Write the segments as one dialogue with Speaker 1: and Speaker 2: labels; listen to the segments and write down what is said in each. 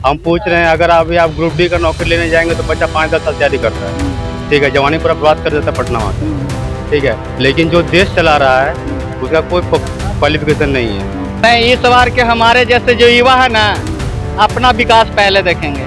Speaker 1: हम पूछ रहे हैं, अगर अभी आप ग्रुप डी का नौकरी लेने जाएंगे तो बच्चा 5-10 साल तैयारी करता है, ठीक है, जवानी पूरा बर्बाद कर देता है पटना वहाँ, ठीक है। लेकिन जो देश चला रहा है उसका कोई क्वालिफिकेशन नहीं है।
Speaker 2: नहीं, इस बार के हमारे जैसे जो युवा है ना, अपना विकास पहले देखेंगे।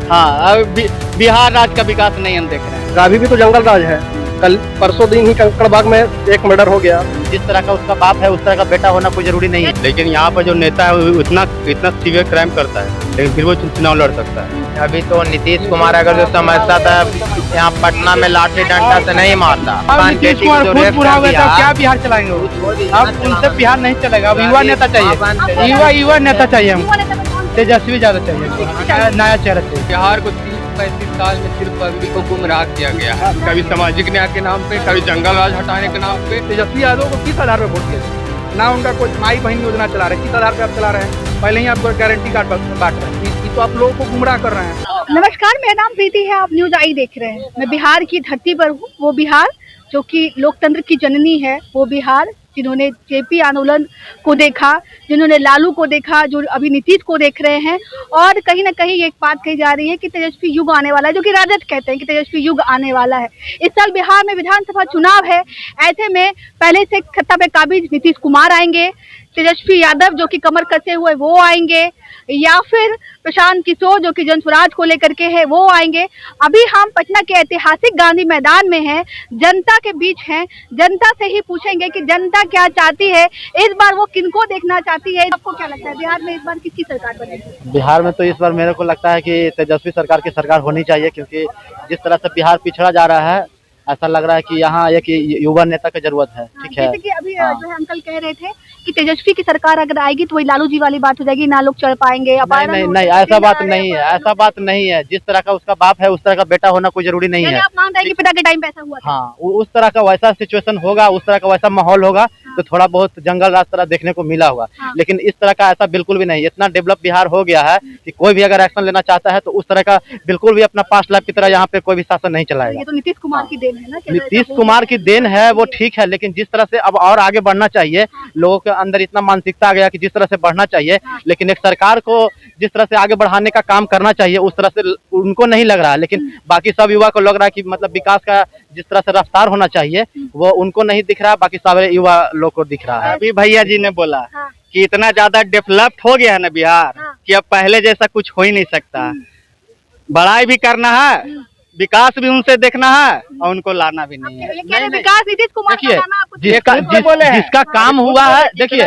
Speaker 2: हाँ, अब बिहार राज्य का विकास नहीं हम देख रहे हैं।
Speaker 3: अभी भी तो जंगल राज है। कल परसों दिन ही कंकड़बाग में एक मर्डर हो गया।
Speaker 2: जिस तरह का उसका बाप है उस तरह का बेटा होना कोई जरूरी नहीं है।
Speaker 1: लेकिन यहाँ पर जो नेता है वो इतना सीवियर क्राइम करता है, लेकिन फिर वो चुनाव लड़ सकता है।
Speaker 4: अभी तो नीतीश कुमार अगर जो समझता था यहाँ पटना में लाठी डंडा से नहीं मारता।
Speaker 2: नीतीश कुमार खुद बुरा हुआ था, क्या बिहार चलाएंगे? अब उनसे बिहार नहीं चलेगा। अब युवा नेता चाहिए, युवा नेता चाहिए। हम तेजस्वी ज्यादा चाहिए, नया चेहरा चाहिए।
Speaker 5: बिहार को 30-35 साल में सिर्फ पब्लिक को गुमराह किया गया है, कभी सामाजिक न्याय के नाम पे, कभी जंगल राज हटाने के नाम पे।
Speaker 3: तेजस्वी यादव को किस आधार पर वोट किया? ना उनका कोई माई बहन योजना चला रहे, किस आधार पर आप चला रहे हैं? पहले ही आपको गारंटी कार्ड बांट रहे हैं, तो आप लोगों को गुमराह कर रहे हैं।
Speaker 6: नमस्कार, मेरा नाम प्रीति है, आप न्यूज आई देख रहे हैं। मैं बिहार की धरती पर हूँ, वो बिहार जो कि लोकतंत्र की जननी है, वो बिहार जिन्होंने जेपी आंदोलन को देखा, जिन्होंने लालू को देखा, जो अभी नीतीश को देख रहे हैं। और कहीं ना कहीं एक बात कही जा रही है कि तेजस्वी युग आने वाला है, जो कि राजद कहते हैं कि तेजस्वी युग आने वाला है। इस साल बिहार में विधानसभा चुनाव है, ऐसे में पहले से सत्ता पे काबिज नीतीश कुमार आएंगे, तेजस्वी यादव जो कि कमर कसे हुए वो आएंगे, या फिर प्रशांत किशोर जो कि जनस्वराज को लेकर के है वो आएंगे। अभी हम पटना के ऐतिहासिक गांधी मैदान में हैं, जनता के बीच हैं, जनता से ही पूछेंगे कि जनता क्या चाहती है, इस बार वो किनको देखना चाहती है। आपको क्या लगता है बिहार में इस बार किसकी सरकार बनेगी?
Speaker 2: बिहार में तो इस बार मेरे को लगता है कि तेजस्वी सरकार की सरकार होनी चाहिए, क्योंकि जिस तरह से बिहार पिछड़ा जा रहा है, ऐसा लग रहा है कि यहाँ एक युवा नेता की जरूरत है। ठीक है,
Speaker 6: जैसे कि अभी जो है अंकल कह रहे थे कि तेजस्वी की सरकार अगर आएगी तो वही लालू जी वाली बात हो जाएगी, ना लोग चढ़ पाएंगे।
Speaker 2: नहीं, ऐसा बात नहीं है, ऐसा बात नहीं है। जिस तरह का उसका बाप है उस तरह का बेटा होना कोई जरूरी नहीं है।
Speaker 6: आप मान रहे हैं कि पिता के टाइम पे ऐसा हुआ था?
Speaker 2: हाँ, उस तरह का वैसा सिचुएशन होगा, उस तरह का वैसा माहौल होगा तो थोड़ा बहुत जंगल राज तरह देखने को मिला होगा। लेकिन इस तरह का ऐसा बिल्कुल भी नहीं। इतना डेवलप बिहार हो गया है कि कोई भी अगर एक्शन लेना चाहता है तो उस तरह का बिल्कुल भी अपना पास्ट लाइफ की तरह यहाँ पे कोई भी शासन नहीं चलाएगा।
Speaker 6: ये तो नीतीश कुमार की देन है ना?
Speaker 2: नीतीश कुमार की देन है, वो ठीक है, लेकिन जिस तरह से अब और आगे बढ़ना चाहिए, लोगों के अंदर इतना मानसिकता आ गया कि जिस तरह से बढ़ना चाहिए, लेकिन एक सरकार को जिस तरह से आगे बढ़ाने का काम करना चाहिए उस तरह से उनको नहीं लग रहा है। लेकिन बाकी सब युवा को लग रहा है कि मतलब विकास का जिस तरह से रफ्तार होना चाहिए वो उनको नहीं दिख रहा, बाकी सारे युवा लोग को दिख रहा है।
Speaker 5: अभी भैया जी ने बोला कि इतना ज्यादा डेवलप्ड हो गया है ना बिहार कि अब पहले जैसा कुछ हो ही नहीं सकता। बड़ाई भी करना है, विकास भी उनसे देखना है और उनको लाना भी नहीं है।
Speaker 6: विकास नीतीश कुमार का लाना आपको
Speaker 2: जिसका काम हुआ है, देखिए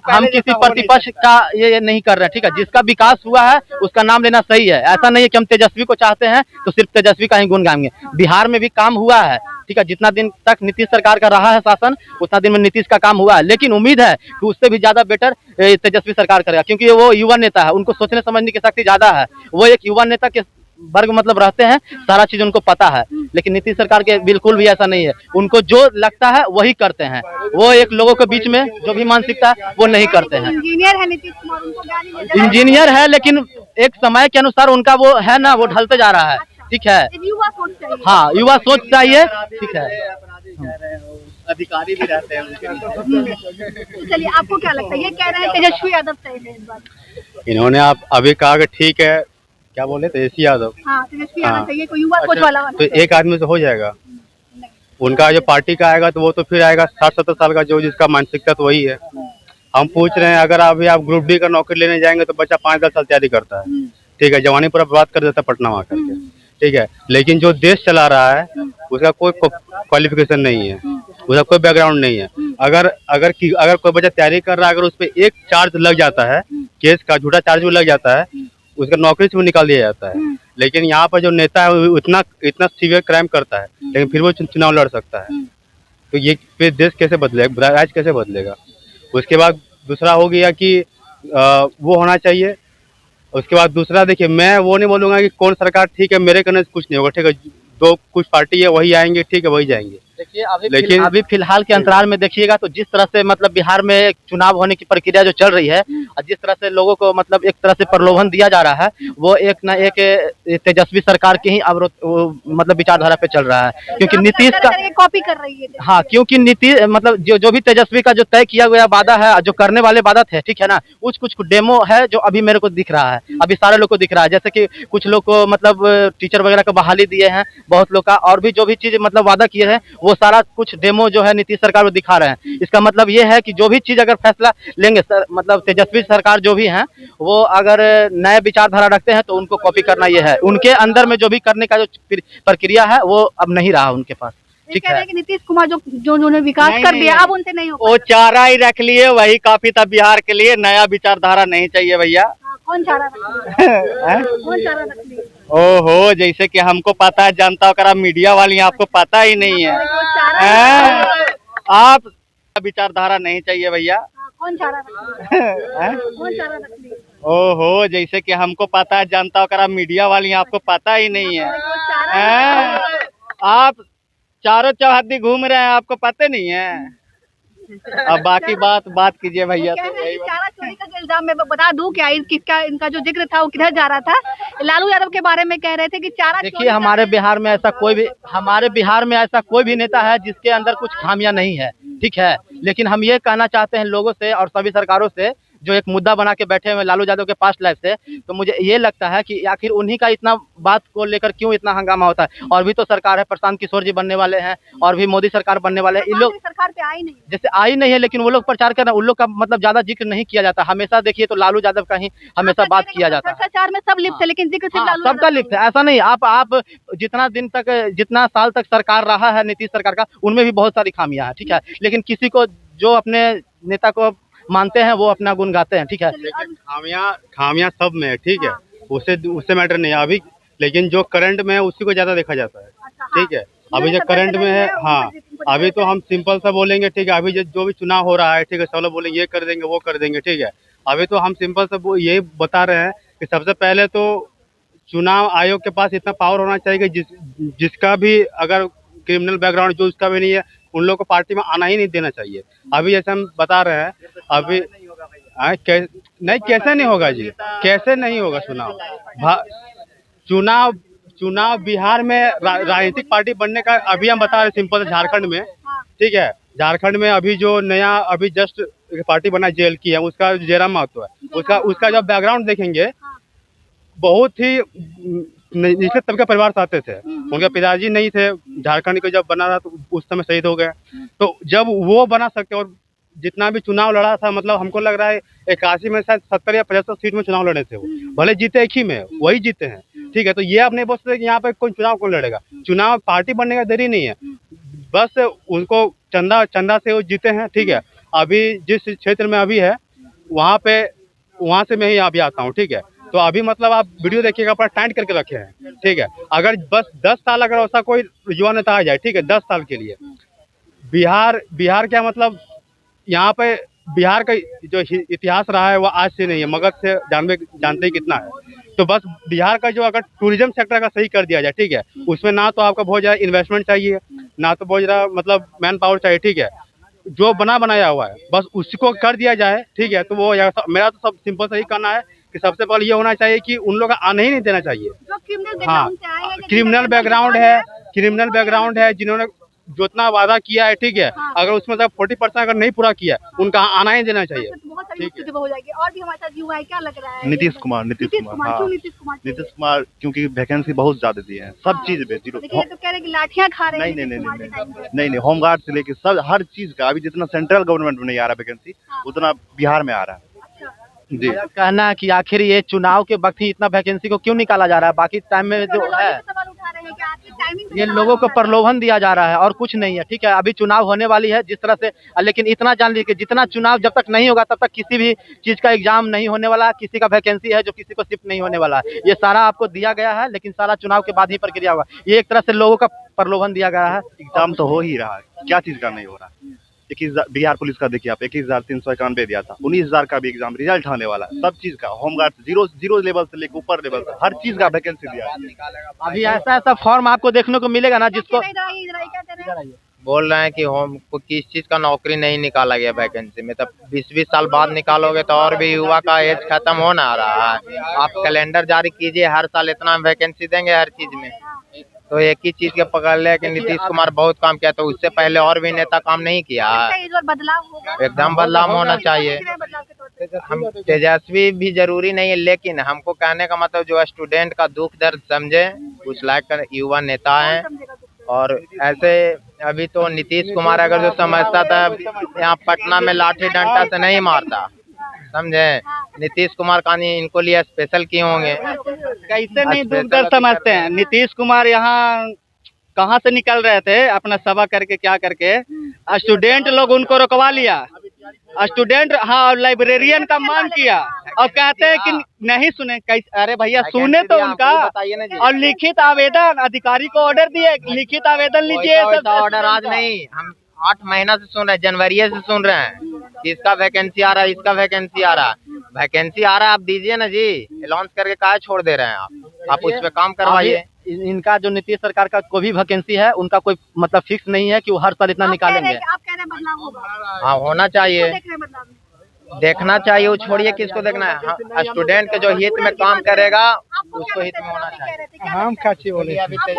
Speaker 2: हम किसी प्रतिपक्ष का ये नहीं कर रहे हैं, ठीक है। जिसका विकास हुआ है उसका नाम लेना सही है। ऐसा नहीं है कि हम तेजस्वी को चाहते हैं तो सिर्फ तेजस्वी का ही गुण गाएंगे। बिहार में भी काम हुआ है, ठीक है। जितना दिन तक नीतीश सरकार का रहा है शासन, उतना दिन में नीतीश का काम हुआ है, लेकिन उम्मीद है कि उससे भी ज्यादा बेटर तेजस्वी सरकार करेगा, क्योंकि वो युवा नेता है, उनको सोचने समझने की शक्ति ज्यादा है। वो एक युवा नेता के वर्ग मतलब रहते हैं, सारा चीज उनको पता है। लेकिन नीतीश सरकार के बिल्कुल भी ऐसा नहीं है, उनको जो लगता है वही करते हैं। वो एक लोगों के बीच में जो भी मानसिकता है वो नहीं करते हैं।
Speaker 6: इंजीनियर है नीतीश कुमार, उनको ज्ञान ही नहीं।
Speaker 2: इंजीनियर है, लेकिन एक समय के अनुसार उनका वो है ना, वो ढलते जा रहा है, ठीक है।
Speaker 6: युवा सोच चाहिए।
Speaker 2: हाँ, युवा सोच चाहिए, ठीक है।
Speaker 5: अधिकारी भी रहते हैं
Speaker 6: तो चलिए, आपको क्या लगता है? ये कह रहे हैं तेजस्वी यादव सही है इस बार।
Speaker 1: इन्होंने आप अभी कहा कि ठीक है, क्या बोले, तेजस्वी यादव।
Speaker 6: हाँ, तेजस्वी यादव चाहिए, कोई युवा सोच वाला
Speaker 1: तो एक आदमी से हो जाएगा? उनका जो पार्टी का आएगा तो वो तो फिर आएगा 60-70 साल का, जो जिसका मानसिकता तो वही है। हम पूछ रहे हैं, अगर अभी आप ग्रुप डी का नौकरी लेने जाएंगे तो बच्चा 5-10 साल तैयारी करता है, ठीक है, जवानी पूरा बर्बाद कर देता है पटना वहाँ करके, ठीक है। लेकिन जो देश चला रहा है उसका कोई क्वालिफिकेशन नहीं है, उसका कोई बैकग्राउंड नहीं है। अगर कोई बच्चा तैयारी कर रहा है, अगर उस पर एक चार्ज लग जाता है, केस का झूठा चार्ज भी लग जाता है, उसका नौकरी से भी निकाल दिया जाता है। लेकिन यहाँ पर जो नेता है वो इतना सीवियर क्राइम करता है, लेकिन फिर वो चुनाव लड़ सकता है। तो ये फिर देश कैसे बदलेगा, राज्य कैसे बदलेगा? उसके बाद दूसरा हो गया कि वो होना चाहिए। उसके बाद दूसरा, देखिए, मैं वो नहीं बोलूँगा कि कौन सरकार ठीक है, मेरे करने से कुछ नहीं होगा, ठीक है। दो कुछ पार्टी है वही आएंगे, ठीक है, वही जाएंगे।
Speaker 2: देखिए
Speaker 1: लेकिन
Speaker 2: अभी फिलहाल के अंतराल में देखिएगा तो जिस तरह से मतलब बिहार में चुनाव होने की प्रक्रिया जो चल रही है और जिस तरह से लोगों को मतलब एक तरह से प्रलोभन दिया जा रहा है वो एक न एक तेजस्वी सरकार के ही अवरोध मतलब विचारधारा पे चल रहा है क्योंकि नीतीश का
Speaker 6: कॉपी कर रही है।
Speaker 2: हाँ क्योंकि नीतीश मतलब जो भी तेजस्वी का जो तय किया गया वादा है जो करने वाले वादा थे ठीक है ना कुछ डेमो है जो अभी मेरे को दिख रहा है अभी सारे लोग को दिख रहा है जैसे कि कुछ लोग को मतलब टीचर वगैरह को बहाली दिए हैं बहुत लोग का और भी जो भी चीज मतलब वादा किए हैं वो सारा कुछ डेमो जो है नीतीश सरकार को दिखा रहे हैं। इसका मतलब ये है कि जो भी चीज अगर फैसला लेंगे मतलब तेजस्वी सरकार जो भी है वो अगर नए विचारधारा रखते हैं तो उनको कॉपी करना ये है उनके अंदर में जो भी करने का जो प्रक्रिया है वो अब नहीं रहा उनके पास। ठीक है
Speaker 6: कि नीतीश कुमार जो उन्होंने विकास कर दिया अब उनसे नहीं हो
Speaker 5: वो चारा ही रख लिए वही काफी था बिहार के लिए नया विचारधारा नहीं चाहिए भैया।
Speaker 6: कौन चारा रख लिया? कौन चारा रख लिया?
Speaker 5: ओहो जैसे कि हमको पता है जनता का मीडिया वाली आपको पता ही नहीं है आप विचारधारा नहीं चाहिए भैया।
Speaker 6: कौन चारा रख लिया? कौन चारा रख लिया?
Speaker 5: ओहो जैसे कि हमको पता है जनता का मीडिया वाली आपको पता ही नहीं है आप चारों चौहद्दी घूम रहे हैं आपको पता नहीं है। अब बाकी बात कीजिए भैया।
Speaker 6: तो चारा चोरी का इल्जाम मैं बता दूं क्या किसका इनका जो जिक्र था वो किधर जा रहा था लालू यादव के बारे में कह रहे थे कि चारा
Speaker 2: देखिए हमारे बिहार में ऐसा कोई भी नेता है जिसके अंदर कुछ खामियां नहीं है ठीक है लेकिन हम ये कहना चाहते हैं लोगों से और सभी सरकारों से जो एक मुद्दा बना के बैठे हुए लालू यादव के पास्ट लाइफ से तो मुझे ये लगता है कि आखिर उन्हीं का इतना बात को लेकर क्यों इतना हंगामा होता है और भी तो सरकार है प्रशांत किशोर जी बनने वाले हैं और भी मोदी सरकार बनने वाले हैं इन लोग
Speaker 6: सरकार पे आई नहीं
Speaker 2: जैसे आई नहीं है लेकिन वो लोग प्रचार कर रहे हैं उन लोग का मतलब ज्यादा जिक्र नहीं किया जाता हमेशा देखिए तो लालू यादव का ही हमेशा बात किया जाता है।
Speaker 6: प्रचार में सब लिप्त है लेकिन जिक्र सिर्फ लालू
Speaker 2: सबका लिप्त है ऐसा नहीं आप जितना साल तक सरकार रहा है नीतीश सरकार का उनमें भी बहुत सारी खामियां हैं ठीक है लेकिन किसी को जो अपने नेता को मानते हैं वो अपना गुण गाते हैं ठीक है।
Speaker 1: लेकिन खामियां सब में है ठीक है उससे मैटर नहीं है अभी लेकिन जो करंट में है उसी को ज्यादा देखा जाता है ठीक है। अभी जो करंट में है हाँ अभी तो हम सिंपल सा बोलेंगे ठीक है अभी जो भी चुनाव हो रहा है ठीक है सब लोग बोलेंगे ये कर देंगे वो कर देंगे ठीक है। अभी तो हम सिंपल सा यही बता रहे हैं कि सबसे पहले तो चुनाव आयोग के पास इतना पावर होना चाहिए कि जिसका भी अगर क्रिमिनल बैकग्राउंड जो उसका भी नहीं है उन लोगों को पार्टी में आना ही नहीं देना चाहिए। अभी जैसे हम बता रहे हैं अभी नहीं कैसे नहीं होगा जी कैसे नहीं होगा चुनाव बिहार में राजनीतिक पार्टी बनने का अभी हम बता रहे सिंपल झारखंड में ठीक है। झारखंड में अभी जो नया अभी जस्ट पार्टी बना जेल की है उसका जयराम महतो है उसका जब बैकग्राउंड देखेंगे बहुत ही निचले तबके परिवार से आते थे उनके पिताजी नहीं थे झारखंड को जब बना था तो उस समय शहीद हो गए तो जब वो बना सकते और जितना भी चुनाव लड़ा था मतलब हमको लग रहा है 81 में शायद 70 या 75 सीट में चुनाव लड़े थे वो भले जीते एक ही में वही जीते हैं ठीक है। तो ये आप नहीं बोल सकते कि यहाँ पे कोई चुनाव कौन लड़ेगा चुनाव पार्टी बनने का देरी नहीं है बस उनको चंदा से वो जीते हैं ठीक है। अभी जिस क्षेत्र में अभी है वहाँ से मैं ही अभी आता हूँ ठीक है। तो अभी मतलब आप वीडियो देखिएगा अपना टाइट करके रखे हैं ठीक है। अगर बस 10 साल अगर ऐसा कोई युवा नेता आ जाए ठीक है 10 साल के लिए बिहार क्या मतलब यहाँ पे बिहार का जो इतिहास रहा है वो आज से नहीं है मगध से जानते ही कितना है। तो बस बिहार का जो अगर टूरिज्म सेक्टर का सही कर दिया जाए ठीक है उसमें ना तो आपका बहुत ज़्यादा इन्वेस्टमेंट चाहिए ना तो बहुत ज़्यादा मतलब मैन पावर चाहिए ठीक है। जो बनाया हुआ है बस उसको कर दिया जाए ठीक है। तो वो मेरा तो सब सिंपल से ही कहना है कि सबसे पहले ये होना चाहिए कि उन लोग का आने ही नहीं देना चाहिए। हाँ क्रिमिनल बैकग्राउंड है जिन्होंने जितना वादा किया है ठीक है अगर उसमें से 40% अगर नहीं पूरा किया उनका आना ही देना चाहिए
Speaker 6: ठीक है। हो जाएगी और भी हमारे साथ युवा है क्या लग रहा है
Speaker 7: नीतीश कुमार हाँ नीतीश कुमार क्योंकि वैकेंसी बहुत ज्यादा दिए हैं सब चीज में जीरो
Speaker 6: तो कह रहे कि लाठियां खा रहे हैं
Speaker 7: नहीं होमगार्ड से लेके सब हर चीज का अभी जितना सेंट्रल गवर्नमेंट में नहीं आ रहा वैकेंसी उतना बिहार में आ रहा है जी।
Speaker 2: मेरा कहना है कि आखिर ये चुनाव के वक्त ही इतना वैकेंसी को क्यों निकाला जा रहा है बाकी टाइम में जो है ये लोगों को प्रलोभन दिया जा रहा है और कुछ नहीं है ठीक है। अभी चुनाव होने वाली है जिस तरह से लेकिन इतना जान लीजिए जितना चुनाव जब तक नहीं होगा तब तक किसी भी चीज का एग्जाम नहीं होने वाला किसी का वैकेंसी है जो किसी को शिफ्ट नहीं होने वाला है ये सारा आपको दिया गया है लेकिन सारा चुनाव के बाद ही प्रक्रिया होगा। ये एक तरह से लोगों का प्रलोभन दिया गया है।
Speaker 7: एग्जाम तो हो ही रहा है क्या चीज का नहीं हो रहा है 21,000 बिहार पुलिस का देखिए आप 21,391 दिया था 19,000 का भी एग्जाम रिजल्ट आने वाला है सब चीज का होमगार्ड जीरो लेवल से लेकर ऊपर लेवल तक हर चीज का वैकेंसी दिया है।
Speaker 2: अभी ऐसा फॉर्म आपको देखने को मिलेगा ना जिसको
Speaker 4: बोल रहे हैं कि होम को किस चीज का नौकरी नहीं निकाला गया वैकेंसी में, तब 20-20 साल बाद निकालोगे तो और भी युवा का एज खत्म होना आ रहा है। आप कैलेंडर जारी कीजिए, हर साल इतना वैकेंसी देंगे हर चीज में, तो एक ही चीज के पकड़ ले कि नीतीश कुमार बहुत काम किया, तो उससे पहले और भी नेता काम नहीं किया है।
Speaker 6: इस बार बदलाव होगा,
Speaker 4: एकदम बदलाव होना चाहिए।
Speaker 6: बदलाव के तौर पे।
Speaker 4: हम तेजस्वी भी जरूरी नहीं है, लेकिन हमको कहने का मतलब जो स्टूडेंट का दुख दर्द समझे उस लायक का युवा नेता है। और ऐसे अभी तो नीतीश कुमार अगर जो समझता था यहाँ पटना में लाठी डंडा से नहीं मारता, समझे, नीतीश कुमार कहानी इनको लिए स्पेशल किए होंगे।
Speaker 5: कैसे नहीं दुख दर्द समझते हैं। नीतीश कुमार यहाँ कहाँ से निकल रहे थे अपना सभा करके क्या करके, स्टूडेंट लोग उनको रुकवा लिया, स्टूडेंट हाँ लाइब्रेरियन का मांग किया और कहते हैं कि नहीं सुने। कैसे? अरे भैया सुने तो उनका, और लिखित आवेदन अधिकारी को ऑर्डर दिए, लिखित आवेदन लीजिए।
Speaker 4: ऑर्डर आज नहीं, हम 8 महीना से सुन रहे हैं, जनवरी से सुन रहे हैं कि इसका वैकेंसी आ रहा है, इसका वैकेंसी आ रहा है। वैकेंसी आ रहा है आप दीजिए ना जी, अनाउंस करके काहे छोड़ दे रहे हैं आप उस पे काम करवाइए।
Speaker 2: इनका जो नीतीश सरकार का कोई भी वैकेंसी है उनका कोई मतलब फिक्स नहीं है कि वो हर साल इतना निकालेंगे।
Speaker 6: आप कह रहे हैं बदलाव होगा,
Speaker 4: हाँ होना चाहिए,
Speaker 6: देख रहे हैं बदलाव में।
Speaker 4: देखना चाहिए। वो छोड़िए किसको देखना है, हाँ, स्टूडेंट के जो हित में काम करेगा उसको हित में होना चाहिए।
Speaker 3: हम क्या चाहिए बोले,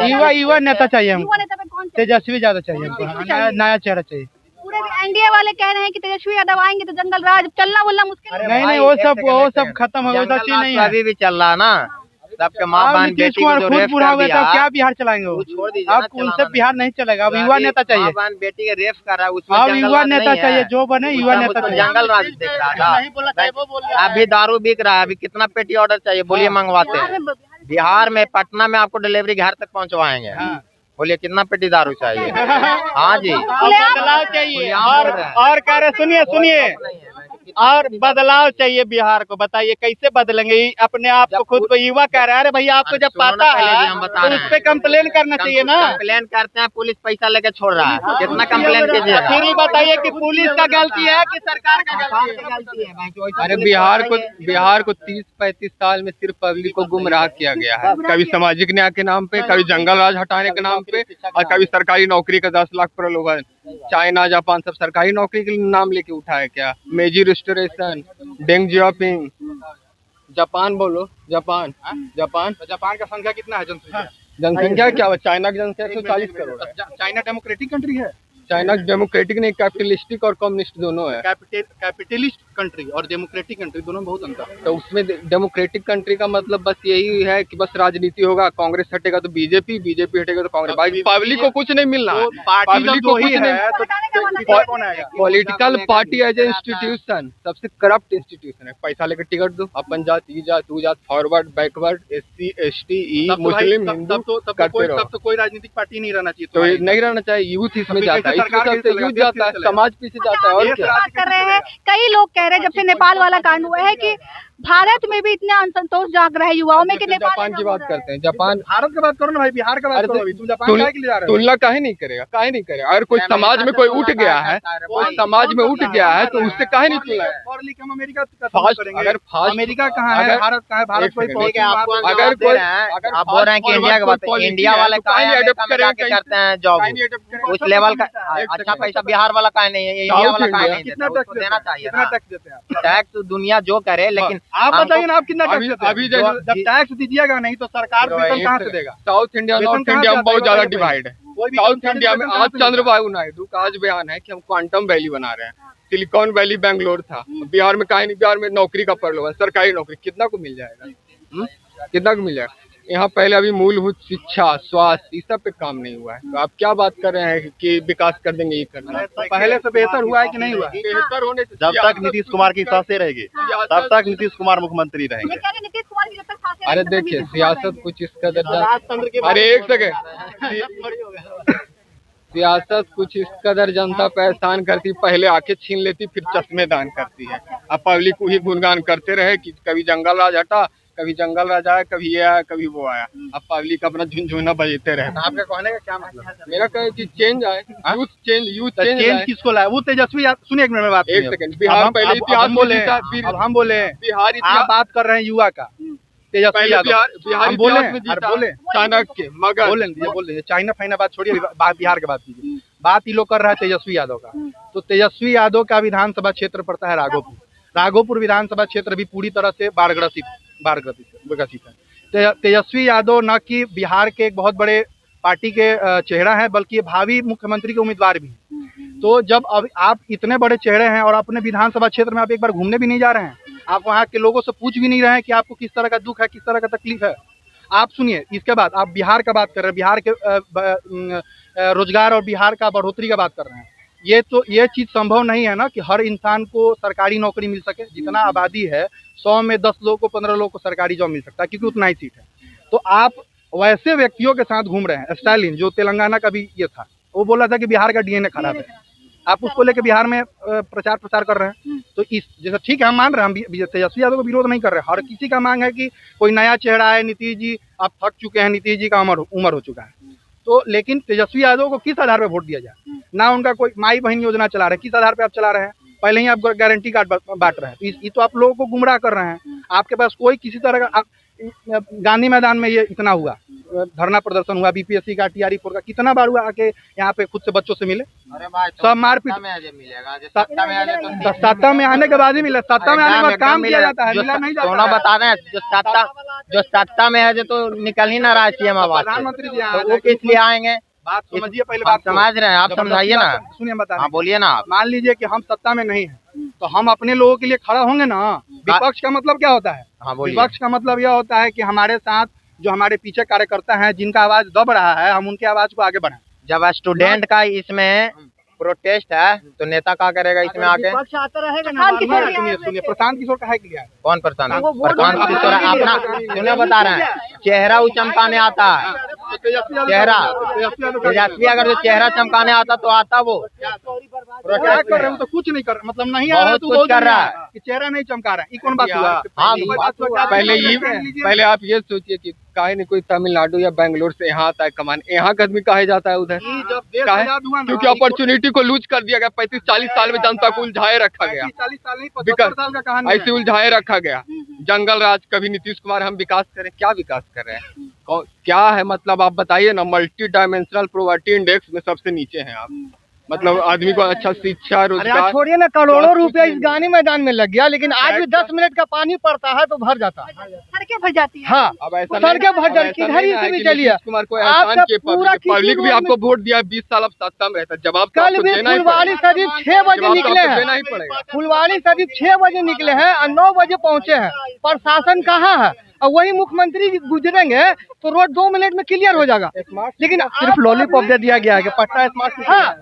Speaker 4: युवा
Speaker 3: युवा नेता चाहिए हमको,
Speaker 6: युवा नेता में कौन चाहिए?
Speaker 3: तेजस्वी ज्यादा चाहिए हमको, नया चेहरा चाहिए।
Speaker 6: पूरे एनडीए वाले कह रहे हैं कि तेजस्वी यादव आएंगे तो जंगल राज चलना बोलना मुश्किल है।
Speaker 3: नहीं वो सब खत्म हो गया, चीज नहीं है।
Speaker 4: अभी भी चल रहा है ना, सबके माँ बहन
Speaker 3: नीतीश
Speaker 4: बेटी को
Speaker 3: कुमार
Speaker 4: जो
Speaker 3: खुद
Speaker 4: रेप
Speaker 3: बुरा हो
Speaker 4: कर
Speaker 3: गया तो
Speaker 4: दिया,
Speaker 3: क्या बिहार चलाएंगे वो?
Speaker 4: छोड़ दीजिए
Speaker 3: अब उनसे बिहार नहीं चलेगा, अब युवा नेता चाहिए।
Speaker 4: माँ बहन बेटी के रेप कर रहा है, उसमें
Speaker 3: अब
Speaker 4: जंगल
Speaker 3: युवा
Speaker 4: राज
Speaker 3: नेता
Speaker 4: नहीं है।
Speaker 3: चाहिए, जो बने युवा नेता
Speaker 4: उसमें
Speaker 3: चाहिए।
Speaker 4: जंगल राज दिख रहा था। अभी दारू बिक रहा है, अभी कितना पेटी ऑर्डर चाहिए बोलिए, मंगवाते हैं। बिहार में पटना में आपको डिलीवरी घर तक पहुंचवाएंगे, बोलिए कितना पेटी दारू चाहिए। हाँ जी,
Speaker 5: बदलाव चाहिए और कह रहे सुनिए और बदलाव चाहिए बिहार को। बताइए कैसे बदलेंगे? अपने आप को खुद को युवा कह रहे हैं। अरे भैया आपको जब पता है तो उस पे कंप्लेन करना चाहिए ना।
Speaker 4: कंप्लेन करते हैं, पुलिस पैसा लेके छोड़ रहा है, कितना कंप्लेन कीजिएगा।
Speaker 5: फिर भी बताइए कि पुलिस का गलती है कि सरकार का गलती है?
Speaker 3: अरे बिहार को 30-35 साल में सिर्फ पब्लिक को गुमराह किया गया है, कभी सामाजिक न्याय के नाम पे, कभी जंगल राज हटाने के नाम पे, और कभी सरकारी नौकरी का 10 लाख प्रलोभन। चाइना जापान सब सरकारी नौकरी के नाम लेके उठाए क्या, मेजी रेस्टोरेशन, डेंग जियापिंग। जापान बोलो, जापान
Speaker 5: जापान का संख्या कितना है
Speaker 3: जनसंख्या क्या, चाइना की जनसंख्या 140 करोड़ है।
Speaker 5: चाइना डेमोक्रेटिक कंट्री है।
Speaker 3: चाइना डेमोक्रेटिक नहीं, कैपिटलिस्टिक और कम्युनिस्ट दोनों है।
Speaker 5: कैपिटलिस्ट कंट्री और डेमोक्रेटिक कंट्री दोनों में बहुत अंतर है।
Speaker 3: तो उसमें डेमोक्रेटिक कंट्री का मतलब बस यही है कि बस राजनीति होगा, कांग्रेस हटेगा तो बीजेपी हटेगा तो कांग्रेस। भाई पब्लिक को कुछ नहीं मिलना है, पब्लिक को कुछ नहीं। Political party as a institution सबसे करप्ट इंस्टीट्यूशन है। पैसा लेकर टिकट दो, अपन जात, ई जात, तू जात, फॉरवर्ड बैकवर्ड, SC ST ई मुस्लिम हिंदू करते रहो।
Speaker 5: तब तो कोई राजनीतिक पार्टी नहीं रहना चाहिए।
Speaker 3: तो नहीं रहना चाहिए, यूथ इसमें जाता है, इसमें सबसे यूथ जाता है, समाज पीछे जाता है। और क्या
Speaker 6: बात कर रहे हैं, कई लोग कह रहे हैं जब से नेपाल वाला कांड हुआ है कि भारत में भी इतना असंतोष जाग रहा है युवाओं में कि नेपाल
Speaker 3: जापान की बात करते हैं। जापान,
Speaker 5: भारत की बात करो ना भाई, बिहार का बात करो। अभी तुम जापान काहे के लिए जा रहे हो?
Speaker 3: तुलना काहे नहीं करेगा, अगर कोई समाज में कोई उठ गया है, समाज में उठ गया है तो उससे काहे नहीं तुलना है।
Speaker 5: और लिख हम अमेरिका का
Speaker 3: फास्ट,
Speaker 5: करेंगे।
Speaker 3: अगर फास्ट
Speaker 5: अमेरिका कहाँ है, भारत कहाँ है? भारत कोई
Speaker 4: ठीक है, आपको
Speaker 3: अगर कोई
Speaker 4: आप बोल रहे हैं कि इंडिया की बात है, इंडिया वाले करते हैं जॉब उस लेवल का, अच्छा पैसा बिहार वाला काहे नहीं है, इंडिया वाला काहे नहीं देता, उसको देना चाहिए।
Speaker 5: कितना टैक्स देते हैं?
Speaker 4: टैक्स दुनिया जो करे, लेकिन
Speaker 5: आप बताइए ना, आप कितना टैक्स देते हैं?
Speaker 3: अभी
Speaker 5: जब टैक्स दीजिएगा नहीं तो सरकार वेतन कहाँ से देगा?
Speaker 3: साउथ इंडिया नॉर्थ इंडिया में बहुत ज्यादा डिवाइड है। साउथ इंडिया में आज चंद्रबाबू नायडू का आज बयान है कि हम क्वांटम वैली बना रहे हैं। सिलिकॉन वैली बेंगलोर था, बिहार में काहे नहीं? बिहार में नौकरी का प्रलोभन, सरकारी नौकरी कितना को मिल जाएगा, कितना को मिल जाएगा? यहाँ पहले अभी मूलभूत शिक्षा, स्वास्थ्य, इस सब पे काम नहीं हुआ है, तो आप क्या बात कर रहे हैं कि विकास कर देंगे? ये करना
Speaker 5: पहले से बेहतर हुआ है कि नहीं हुआ?
Speaker 3: बेहतर होने से
Speaker 7: जब तक नीतीश कुमार की सांसें रहेगी तब तक नीतीश कुमार मुख्यमंत्री रहेंगे।
Speaker 6: नीतीश कुमार की जब तक सांसें
Speaker 3: अरे
Speaker 6: रहेंगी,
Speaker 3: देखिए, सियासत कुछ इस कदर, अरे एक सेकंड, सियासत कुछ इस कदर जनता पे एहसान करती, पहले आके छीन लेती फिर चश्मे दान करती है। अब पब्लिक वही गुणगान करते रहे कि कभी जंगल राज हटा, कभी जंगल राज आया, कभी ये आया, कभी वो आया। अब पब्लिक अपना झुनझुना बजते रहे।
Speaker 5: आपका कहने का क्या मतलब है?
Speaker 3: मेरा कहे कि चेंज आए, यूथ चेंज
Speaker 5: चेंज किसको लाया? वो तेजस्वी सुनिए, एक मिनट में बात।
Speaker 3: एक सेकंड, बिहार पहले इतिहास
Speaker 5: बोले,
Speaker 3: में
Speaker 5: अब हम बोले,
Speaker 3: बिहार
Speaker 5: आप बात कर रहे हैं युवा का, तेजस्वी यादव।
Speaker 3: बिहार
Speaker 5: बोले
Speaker 3: बोले चाणक्य, मगध
Speaker 5: बोल लीजिए, चाइना फाइना बात छोड़िए, बात बिहार की बात कीजिए।
Speaker 8: बात ही लोग कर रहा है तेजस्वी यादव का। तो तेजस्वी यादव का विधानसभा क्षेत्र पड़ता है राघोपुर। राघोपुर विधानसभा क्षेत्र भी पूरी तरह से बाढ़ग्रसित है। तेजस्वी यादव न कि बिहार के एक बहुत बड़े पार्टी के चेहरा है, बल्कि भावी मुख्यमंत्री के उम्मीदवार भी हैं। तो जब अब आप इतने बड़े चेहरे हैं और अपने विधानसभा क्षेत्र में आप एक बार घूमने भी नहीं जा रहे हैं, आप वहाँ के लोगों से पूछ भी नहीं रहे हैं कि आपको किस तरह का दुख है, किस तरह का तकलीफ है। आप सुनिए, इसके बाद आप बिहार का बात कर रहे हैं, बिहार के रोजगार और बिहार का बढ़ोतरी का बात कर रहे हैं। ये चीज़ संभव नहीं है ना कि हर इंसान को सरकारी नौकरी मिल सके। जितना आबादी है 100 में 10 लोगों को 15 लोगों को सरकारी जॉब मिल सकता है, क्योंकि उतना ही सीट है। तो आप वैसे व्यक्तियों के साथ घूम रहे हैं। स्टालिन जो तेलंगाना का भी ये था, वो बोला था कि बिहार का डीएनए खराब है, आप उसको लेके बिहार में प्रचार कर रहे हैं। तो इस जैसे ठीक है, हम मान रहे हैं, हम तेजस्वी यादव को विरोध नहीं कर रहे हैं। हर किसी का मांग है कि कोई नया चेहरा है। नीतीश जी आप थक चुके हैं, नीतीश जी का उम्र हो चुका है। तो लेकिन तेजस्वी यादव को किस आधार पर वोट दिया जाए? ना उनका कोई माई बहन योजना चला रहे हैं, किस आधार पर आप चला रहे हैं? पहले ही आप गारंटी कार्ड बांट रहे हैं। ये तो आप लोगों को गुमराह कर रहे हैं। आपके पास कोई किसी तरह का गांधी मैदान में ये इतना हुआ धरना प्रदर्शन हुआ, बीपीएससी का, टीआरई4 का, कितना बार हुआ आके यहाँ पे खुद से बच्चों से मिले।
Speaker 4: अरे भाई
Speaker 8: सब मारपीट
Speaker 4: मिलेगा, सत्ता में आ जाए तो
Speaker 8: सत्ता में आने के बाद ही मिला। सत्ता में आने के बाद काम किया जाता है, मिला नहीं
Speaker 4: दोनों
Speaker 8: जाता।
Speaker 4: बता रहे हैं जो सत्ता में है जो तो निकल ही ना रहा है सीएम आवाज से।
Speaker 8: प्रधानमंत्री जी
Speaker 4: तो वो किस लिए आएंगे?
Speaker 8: बात समझिए, पहले बात
Speaker 4: समझ रहे हैं आप, समझाइए ना।
Speaker 8: सुनिए, बता
Speaker 4: हाँ बोलिए ना आप।
Speaker 8: मान लीजिए कि हम सत्ता में नहीं है, तो हम अपने लोगों के लिए खड़ा होंगे ना। विपक्ष का मतलब क्या होता है?
Speaker 4: हाँ बोलिए।
Speaker 8: विपक्ष का मतलब यह होता है कि हमारे साथ जो हमारे पीछे कार्यकर्ता हैं, जिनका आवाज दब रहा है, हम उनकी आवाज को आगे बढ़ाएं।
Speaker 4: जब स्टूडेंट का इसमें प्रोटेस्ट है तो नेता क्या करेगा इसमें आके?
Speaker 8: सुनिए, प्रशांत किशोर का है कि क्या है?
Speaker 4: कौन प्रशांत किशोर? अपना सुनिए, बता रहे हैं, चेहरा वो चमकाने आता है। चेहरा तेजस्वी अगर जो चेहरा चमकाने आता तो आता वो
Speaker 8: प्रोटेस्ट कर रहे हैं, तो कुछ नहीं कर, मतलब नहीं आ रहा, तो
Speaker 4: कुछ कर रहा है
Speaker 8: कि चेहरा नहीं चमका रहा है। ये कौन बात हुआ?
Speaker 4: हाँ,
Speaker 3: पहले आप ये सोचिए कि काहे नहीं कोई तमिलनाडु या बेंगलोर से यहाँ आता है कमाने, यहाँ का आदमी काहे जाता है उधर? काहे? क्योंकि अपॉर्चुनिटी को लूज कर दिया गया। 35-40 साल में जनता को उलझाए रखा गया,
Speaker 8: 40 साल नहीं 75 साल का कहानी
Speaker 3: ऐसे उलझाए रखा गया। जंगल राज, कभी नीतीश कुमार हम विकास करें, क्या विकास कर रहे हैं? क्या है मतलब आप बताइए ना। मल्टी डायमेंशनल पॉवर्टी इंडेक्स में सबसे नीचे हैं आप। मतलब आदमी को अच्छा शिक्षा, रोजगार,
Speaker 9: छोड़िए ना, करोड़ों रुपया इस गांधी मैदान में लग गया, लेकिन आज भी 10 मिनट का पानी पड़ता है तो भर जाता है।
Speaker 6: सड़कें भर जाती है।
Speaker 9: हाँ,
Speaker 3: अब ऐसा
Speaker 9: सड़कें भर जाती, किधर ही से भी चलिए।
Speaker 3: नीतीश कुमार को एहसान के पब्लिक भी आपको वोट दिया, 20 साल अब सत्ता में रहता है। जवाब
Speaker 9: कल भी फुलवारी शरीफ 6 बजे निकले हैं,
Speaker 3: देना ही पड़ेगा।
Speaker 9: फुलवारी शरीफ 6 बजे निकले हैं और 9 बजे पहुँचे हैं। प्रशासन कहाँ है? और वही मुख्यमंत्री गुजरेंगे तो रोड 2 मिनट में क्लियर हो जाएगा, लेकिन सिर्फ लॉलीपॉप दे दिया गया है कि पटना स्मार्ट सिटी।
Speaker 6: हाँ,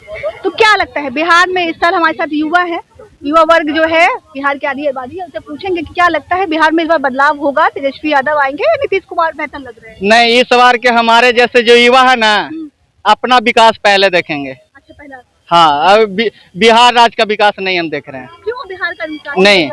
Speaker 6: तो क्या लगता है बिहार में इस साल हमारे साथ युवा है, युवा वर्ग जो है बिहार की आधी आबादी है, उनसे पूछेंगे कि क्या लगता है बिहार में इस बार बदलाव होगा, तेजस्वी यादव आएंगे या नीतीश कुमार बेहतर लग रहे हैं?
Speaker 5: नहीं, इस बार के हमारे जैसे जो युवा है ना, अपना विकास पहले देखेंगे।
Speaker 6: अच्छा, पहला
Speaker 5: हाँ, अब बिहार राज्य का विकास नहीं हम देख रहे हैं।
Speaker 6: क्यों बिहार का विकास
Speaker 5: नहीं,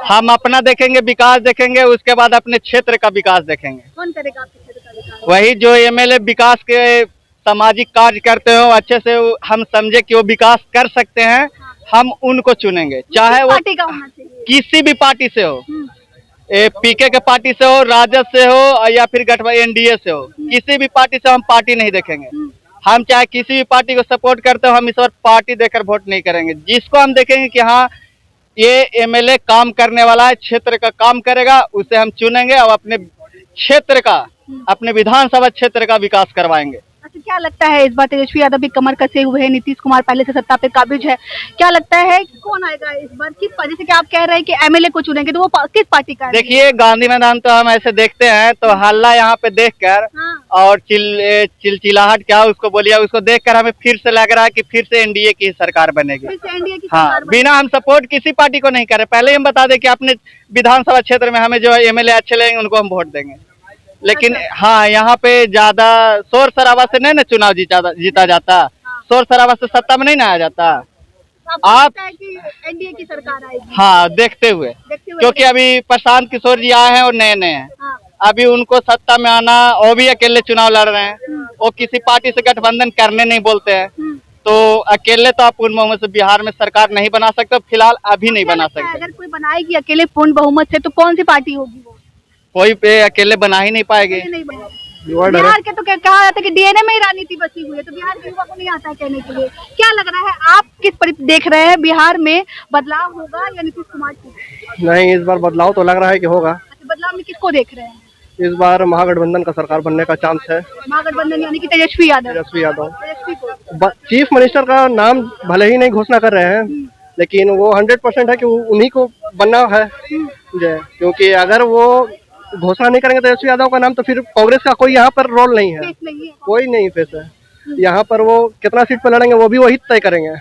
Speaker 5: हम अपना देखेंगे, विकास देखेंगे, उसके बाद अपने क्षेत्र का विकास देखेंगे।
Speaker 6: कौन करेगा आपके क्षेत्र का विकास?
Speaker 5: वही जो एमएलए विकास के सामाजिक कार्य करते हो अच्छे से, हम समझे कि वो विकास कर सकते हैं, हम उनको चुनेंगे, चाहे वो
Speaker 6: पार्टी का होना चाहिए,
Speaker 5: किसी भी पार्टी से हो, पीके के पार्टी से हो, राजद से हो, या फिर गठबंधन एनडीए से हो, किसी भी पार्टी से हम पार्टी नहीं देखेंगे। हम चाहे किसी भी पार्टी को सपोर्ट करते हो, हम इस बार पार्टी देकर वोट नहीं करेंगे। जिसको हम देखेंगे कि हाँ ये एमएलए काम करने वाला है, क्षेत्र का काम करेगा, उसे हम चुनेंगे और अपने क्षेत्र का, अपने विधानसभा क्षेत्र का विकास करवाएंगे।
Speaker 6: अच्छा, क्या लगता है इस बार तेजस्वी यादव भी कमर कसे हुए हैं, नीतीश कुमार पहले से सत्ता पे काबिज है, क्या लगता है कौन आएगा इस बार? किस पार्टी से? क्या आप कह रहे हैं कि एमएलए को चुनेंगे, तो वो किस पार्टी का है?
Speaker 5: देखिए, गांधी मैदान तो हम ऐसे देखते हैं तो हल्ला यहाँ पे देखकर और चिलचिलाहट क्या उसको बोलिए, उसको देखकर हमें फिर से लग रहा है कि फिर से एनडीए की सरकार बनेगी।
Speaker 6: एनडीए की
Speaker 5: हाँ,
Speaker 6: सरकार
Speaker 5: बिना हम सपोर्ट किसी पार्टी को नहीं कर रहे। पहले हम बता दें कि अपने विधानसभा क्षेत्र में हमें जो एमएलए अच्छे लगेंगे उनको हम वोट देंगे। लेकिन हाँ, यहाँ पे ज्यादा शोर शराबा से नहीं ना चुनाव जीता जाता, शोर शराबा से सत्ता में नहीं ना आ जाता। आप
Speaker 6: एनडीए की सरकार आएगी?
Speaker 5: हाँ, देखते हुए, क्योंकि अभी प्रशांत किशोर जी आए हैं और नए नए हैं, अभी उनको सत्ता में आना, वो भी अकेले चुनाव लड़ रहे हैं, वो किसी पार्टी से गठबंधन करने नहीं बोलते हैं, तो अकेले तो आप पूर्ण बहुमत से बिहार में सरकार नहीं बना सकते, फिलहाल अभी नहीं बना सकते।
Speaker 6: अगर कोई बनाएगी अकेले पूर्ण बहुमत से तो कौन सी पार्टी होगी? वो
Speaker 5: कोई पे अकेले बना ही नहीं पाएगी।
Speaker 6: बिहार के तो कहा जाता है कि डीएनए में ही राजनीति बसी हुई है, तो बिहार के युवा को नहीं आता है कहने के लिए। क्या लग रहा है, आप किस देख रहे हैं, बिहार में बदलाव होगा या नीतीश कुमार की?
Speaker 9: नहीं, इस बार बदलाव तो लग रहा है कि होगा।
Speaker 6: अच्छा, बदलाव में किसको देख रहे हैं?
Speaker 9: इस बार महागठबंधन का सरकार बनने का चांस है।
Speaker 6: महागठबंधन यानी कि तेजस्वी यादव।
Speaker 9: तेजस्वी यादव
Speaker 6: तेजस्वी को
Speaker 9: चीफ मिनिस्टर का नाम भले ही नहीं घोषणा कर रहे हैं, लेकिन वो 100% है कि उन्हीं को बनना है, क्योंकि अगर वो घोषणा नहीं करेंगे तेजस्वी यादव का नाम, तो फिर कांग्रेस का कोई यहाँ पर रोल नहीं है,
Speaker 6: फेस नहीं है।
Speaker 9: कोई नहीं फेस है। यहाँ पर वो कितना सीट पर लड़ेंगे वो भी वही तय करेंगे।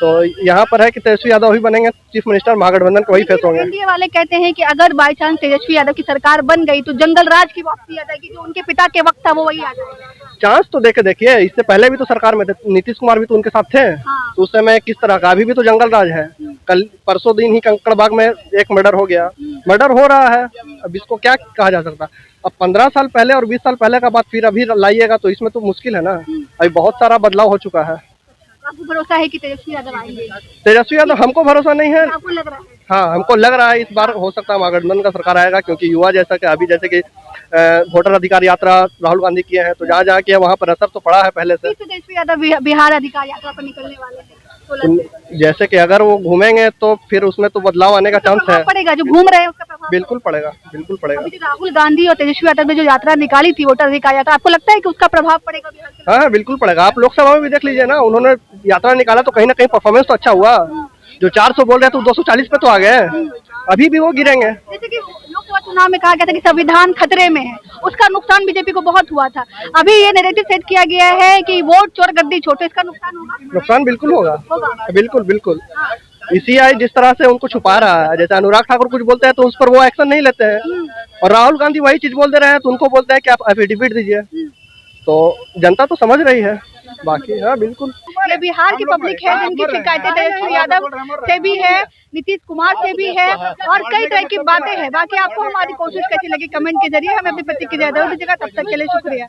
Speaker 9: तो यहाँ पर है कि तेजस्वी यादव ही बनेंगे चीफ मिनिस्टर, महागठबंधन को वही फेस होंगे।
Speaker 6: एनडीए वाले कहते हैं कि अगर बाई चांस तेजस्वी यादव की सरकार बन गई तो जंगल राज की वापसी आ जाएगी, जो उनके पिता के वक्त था वो वही आ जाएगा।
Speaker 9: चांस तो देखिए, इससे पहले भी तो सरकार में थे, नीतीश कुमार भी तो उनके साथ थे।
Speaker 6: हाँ।
Speaker 9: तो उस समय किस तरह का, अभी भी तो जंगल राज है। कल परसों दिन ही कंकड़बाग में एक मर्डर हो गया, मर्डर हो रहा है। अब इसको क्या कहा जा सकता? अब 15 साल पहले और 20 साल पहले का बात फिर अभी लाइएगा तो इसमें तो मुश्किल है ना। अभी बहुत सारा बदलाव हो चुका है।
Speaker 6: आपको भरोसा है कि तेजस्वी यादव आएंगे?
Speaker 9: तेजस्वी यादव हमको भरोसा नहीं है।
Speaker 6: आपको लग रहा है?
Speaker 9: हाँ, हमको लग रहा है इस बार हो सकता है महागठबंधन का सरकार आएगा, क्योंकि युवा जैसा कि अभी जैसे कि वोटर अधिकार यात्रा राहुल गांधी किए हैं, तो जहाँ जहाँ किया वहाँ पर असर तो पड़ा है पहले से।
Speaker 6: तेजस्वी यादव बिहार अधिकार यात्रा पर निकलने वाले हैं 16 से।
Speaker 9: जैसे कि अगर वो घूमेंगे तो फिर उसमें तो बदलाव आने का चांस है।
Speaker 6: पड़ेगा, जो घूम रहे हैं उसका प्रभाव
Speaker 9: बिल्कुल पड़ेगा, बिल्कुल पड़ेगा।
Speaker 6: अभी जो राहुल गांधी और तेजस्वी यादव ने जो यात्रा निकाली थी, वोटर अधिकार यात्रा, आपको लगता है कि उसका प्रभाव पड़ेगा बिहार के?
Speaker 9: हाँ, बिल्कुल पड़ेगा। आप लोकसभा में भी देख लीजिए ना, उन्होंने यात्रा निकाला तो कहीं ना कहीं परफॉर्मेंस तो अच्छा हुआ। जो 400 बोल रहे हैं तो 240 पे तो आ गए, अभी भी वो गिरेंगे।
Speaker 6: जैसे कि लोकसभा चुनाव में कहा गया था कि संविधान खतरे में है, उसका नुकसान बीजेपी को बहुत हुआ था। अभी ये नैरेटिव सेट किया गया है कि वोट चोर गद्दी छोड़, तो इसका नुकसान होगा?
Speaker 9: नुकसान बिल्कुल होगा, बिल्कुल बिल्कुल। ईसीआई जिस तरह से उनको छुपा रहा है, जैसे अनुराग ठाकुर कुछ बोलते हैं तो उस पर वो एक्शन नहीं लेते हैं, और राहुल गांधी वही चीज बोल दे रहे हैं तो उनको बोलते हैं कि आप एफिडेविट दीजिए। तो जनता तो समझ रही है, बाकी हाँ बिल्कुल।
Speaker 6: ये बिहार की पब्लिक है जिनकी शिकायतें तेजस्वी यादव से भी है, नीतीश कुमार से भी है, और कई तरह की बातें हैं। बाकी आपको हमारी कोशिश कैसी लगी, कमेंट के जरिए हमें अपनी प्रतिक्रिया दो दीजिएगा। तब तक के लिए शुक्रिया।